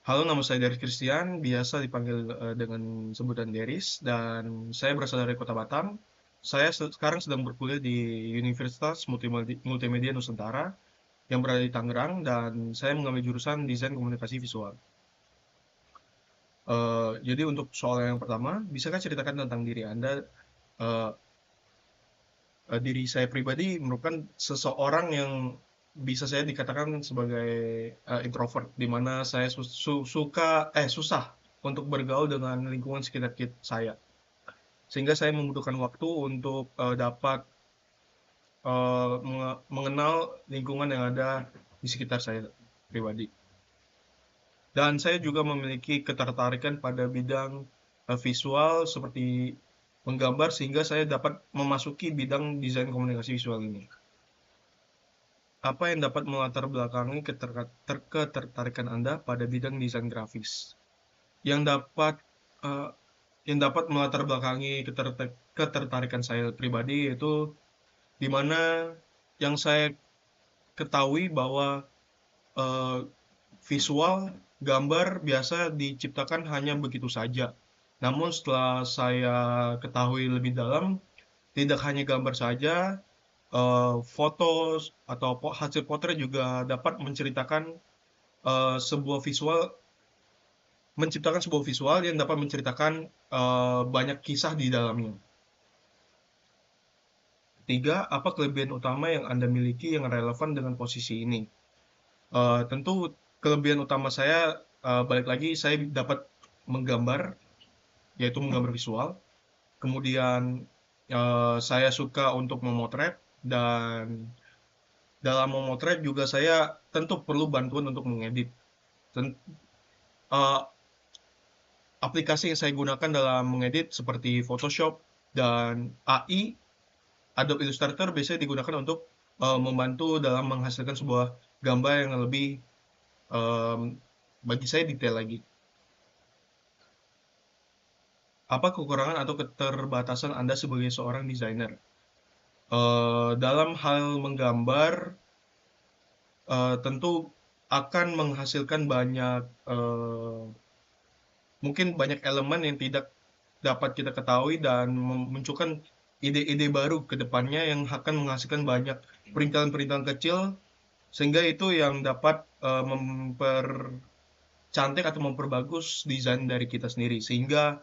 Halo, nama saya Deris Christian, biasa dipanggil dengan sebutan Deris, dan saya berasal dari Kota Batam. Saya sekarang sedang berkuliah di Universitas Multimedia Nusantara yang berada di Tangerang, dan saya mengambil jurusan Desain Komunikasi Visual. Jadi untuk soal yang pertama, bisakah ceritakan tentang diri Anda? Eh, Diri saya pribadi merupakan seseorang yang bisa saya dikatakan sebagai introvert, di mana saya susah untuk bergaul dengan lingkungan sekitar saya, sehingga saya membutuhkan waktu untuk dapat mengenal lingkungan yang ada di sekitar saya pribadi. Dan saya juga memiliki ketertarikan pada bidang visual seperti menggambar, sehingga saya dapat memasuki bidang desain komunikasi visual ini. Apa yang dapat melatar belakangi ketertarikan Anda pada bidang desain grafis? Yang dapat eh, yang dapat melatar belakangi ketertarikan saya pribadi, yaitu di mana yang saya ketahui bahwa eh, visual gambar biasa diciptakan hanya begitu saja. Namun setelah saya ketahui lebih dalam, tidak hanya gambar saja, foto atau hasil potret juga dapat sebuah visual menciptakan sebuah visual yang dapat menceritakan banyak kisah di dalamnya. Tiga, apa kelebihan utama yang Anda miliki yang relevan dengan posisi ini? Tentu kelebihan utama saya, balik lagi, saya dapat menggambar, yaitu menggambar visual. Kemudian saya suka untuk memotret, dan dalam memotret juga saya tentu perlu bantuan untuk mengedit. Ten- eh, Aplikasi yang saya gunakan dalam mengedit seperti Photoshop dan AI, Adobe Illustrator biasanya digunakan untuk membantu dalam menghasilkan sebuah gambar yang lebih, em, bagi saya, detail lagi. Apa kekurangan atau keterbatasan Anda sebagai seorang desainer? Dalam hal menggambar, tentu akan menghasilkan mungkin banyak elemen yang tidak dapat kita ketahui, dan memunculkan ide-ide baru ke depannya yang akan menghasilkan banyak perintilan-perintilan kecil, sehingga itu yang dapat mempercantik atau memperbagus desain dari kita sendiri, sehingga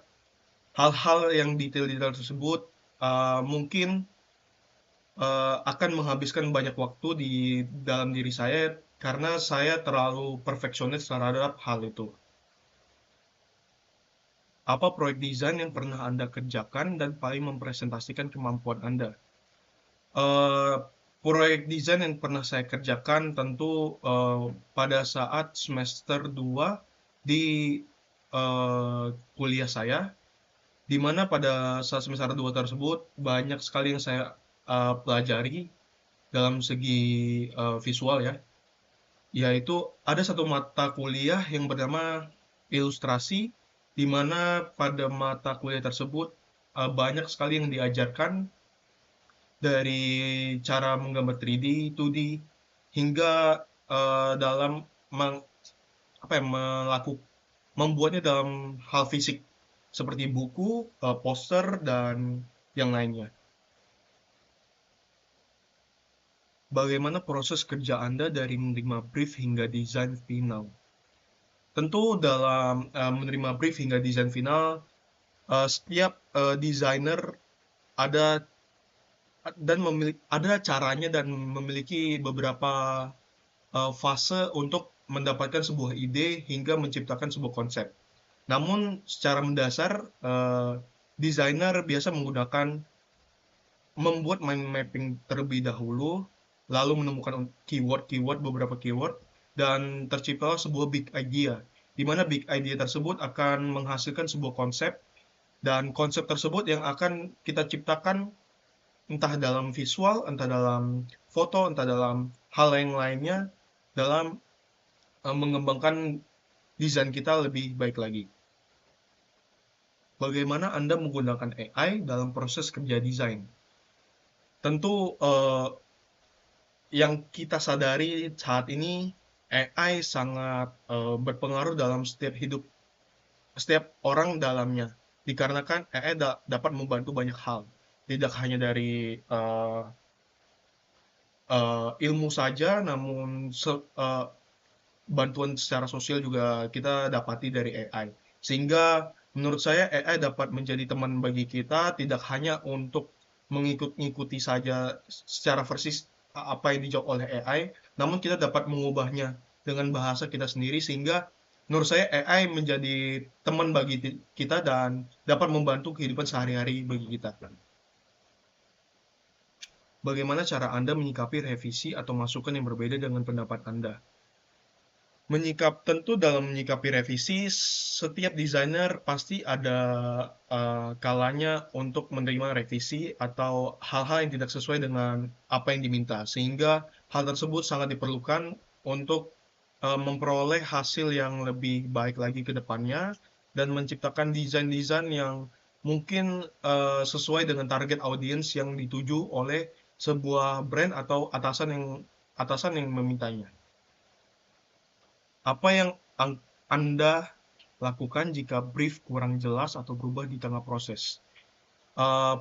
hal-hal yang detail-detail tersebut mungkin akan menghabiskan banyak waktu di dalam diri saya, karena saya terlalu perfeksionis terhadap hal itu. Apa proyek desain yang pernah Anda kerjakan dan paling mempresentasikan kemampuan Anda? Eh, Proyek desain yang pernah saya kerjakan tentu pada saat semester 2 di kuliah saya, di mana pada saat semester 2 tersebut banyak sekali yang saya pelajari dalam segi visual ya, yaitu ada satu mata kuliah yang bernama ilustrasi, di mana pada mata kuliah tersebut banyak sekali yang diajarkan, dari cara menggambar 3D, 2D, hingga dalam meng, apa ya, membuatnya dalam hal fisik seperti buku, poster, dan yang lainnya. Bagaimana proses kerja Anda dari menerima brief hingga desain final? Tentu dalam menerima brief hingga desain final, setiap desainer ada ada caranya dan memiliki beberapa fase untuk mendapatkan sebuah ide hingga menciptakan sebuah konsep. Namun secara mendasar, desainer biasa membuat mind mapping terlebih dahulu, lalu menemukan beberapa keyword, dan terciptalah sebuah big idea, di mana big idea tersebut akan menghasilkan sebuah konsep, dan konsep tersebut yang akan kita ciptakan, entah dalam visual, entah dalam foto, entah dalam hal yang lainnya, dalam mengembangkan desain kita lebih baik lagi. Bagaimana Anda menggunakan AI dalam proses kerja desain? Tentu yang kita sadari saat ini, AI sangat berpengaruh dalam setiap hidup setiap orang dalamnya. Dikarenakan AI dapat membantu banyak hal, tidak hanya dari ilmu saja, namun bantuan secara sosial juga kita dapati dari AI. Sehingga menurut saya AI dapat menjadi teman bagi kita tidak hanya untuk mengikuti saja secara persis apa yang dijawab oleh AI, namun kita dapat mengubahnya dengan bahasa kita sendiri sehingga menurut saya AI menjadi teman bagi kita dan dapat membantu kehidupan sehari-hari bagi kita. Bagaimana cara Anda menyikapi revisi atau masukan yang berbeda dengan pendapat Anda? Tentu dalam menyikapi revisi, setiap desainer pasti ada kalanya untuk menerima revisi atau hal-hal yang tidak sesuai dengan apa yang diminta. Sehingga hal tersebut sangat diperlukan untuk memperoleh hasil yang lebih baik lagi ke depannya dan menciptakan desain-desain yang mungkin sesuai dengan target audiens yang dituju oleh sebuah brand atau atasan yang memintanya. Apa yang Anda lakukan jika brief kurang jelas atau berubah di tengah proses?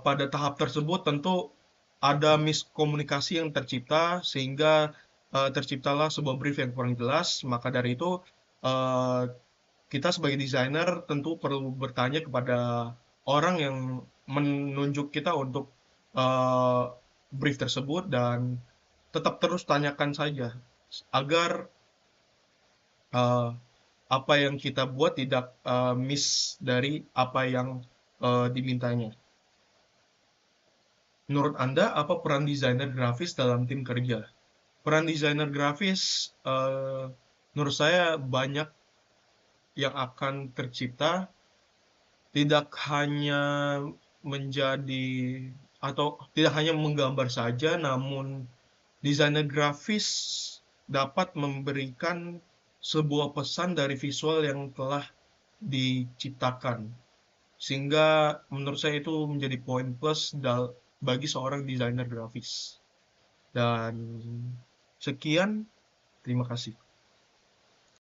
Pada tahap tersebut tentu ada miskomunikasi yang tercipta sehingga terciptalah sebuah brief yang kurang jelas. Maka dari itu eh, kita sebagai desainer tentu perlu bertanya kepada orang yang menunjuk kita untuk eh, brief tersebut dan tetap terus tanyakan saja agar eh, apa yang kita buat tidak miss dari apa yang dimintanya. Menurut Anda, apa peran desainer grafis dalam tim kerja? Peran desainer grafis, menurut saya banyak yang akan tercipta, tidak hanya menjadi atau tidak hanya menggambar saja, namun desainer grafis dapat memberikan sebuah pesan dari visual yang telah diciptakan. Sehingga menurut saya itu menjadi poin plus bagi seorang desainer grafis. Dan sekian, terima kasih.